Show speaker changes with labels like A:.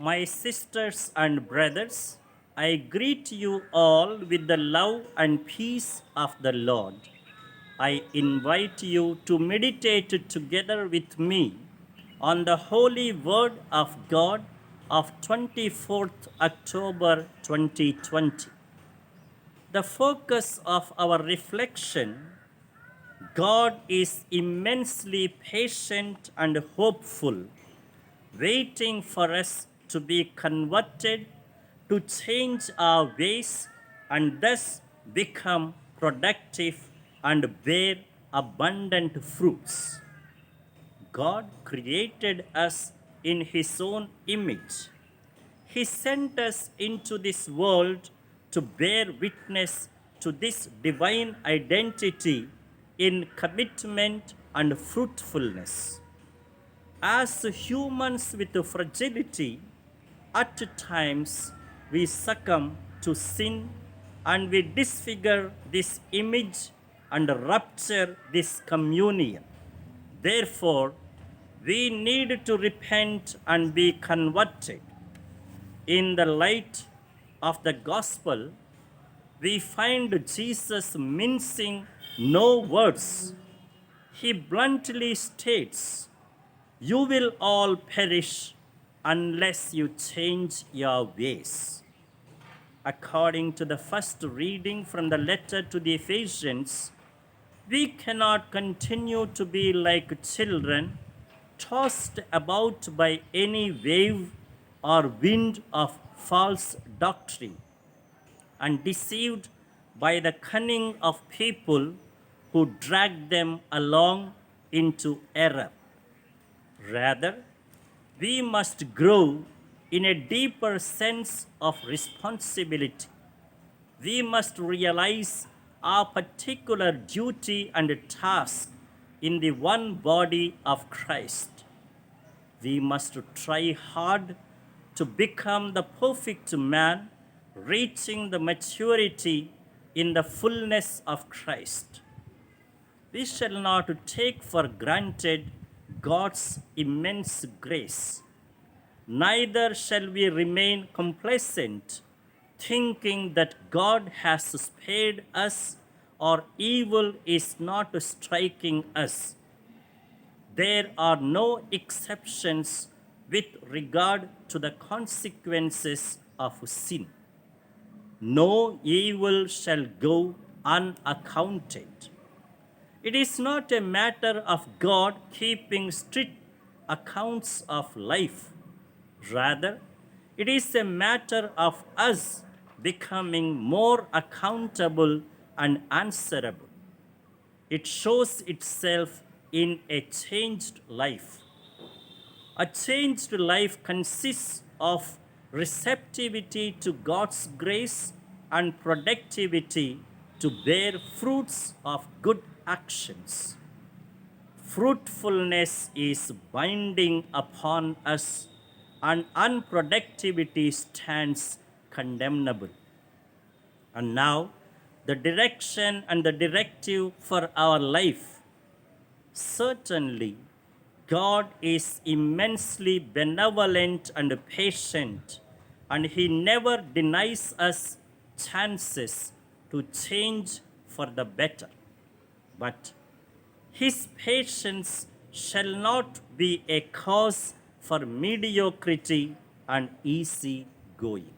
A: My sisters and brothers, I greet you all with the love and peace of the Lord. I invite you to meditate together with me on the holy word of God of 24th October 2020. The focus of our reflection: God is immensely patient and hopeful, waiting for us to be converted, to change our ways, and thus become productive and bear abundant fruits. God created us in His own image. He sent us into this world to bear witness to this divine identity in commitment and fruitfulness. As humans with fragility, at times we succumb to sin and we disfigure this image and rupture this communion. Therefore, we need to repent and be converted. In the light of the gospel, we find Jesus mincing no words. He bluntly states, "You will all perish unless you change your ways." According to the first reading from the letter to the Ephesians, we cannot continue to be like children, tossed about by any wave or wind of false doctrine, and deceived by the cunning of people who drag them along into error. Rather, we must grow in a deeper sense of responsibility. We must realize our particular duty and task in the one body of Christ. We must try hard to become the perfect man, reaching the maturity in the fullness of Christ. We shall not take for granted God's immense grace. Neither shall we remain complacent, thinking that God has spared us or evil is not striking us. There are no exceptions with regard to the consequences of sin. No evil shall go unaccounted. It is not a matter of God keeping strict accounts of life. Rather, it is a matter of us becoming more accountable and answerable. It shows itself in a changed life. A changed life consists of receptivity to God's grace and productivity to bear fruits of good actions. Fruitfulness is binding upon us, and unproductivity stands condemnable. And now, the direction and the directive for our life. Certainly, God is immensely benevolent and patient, and He never denies us chances to change for the better. But His patience shall not be a cause for mediocrity and easy going.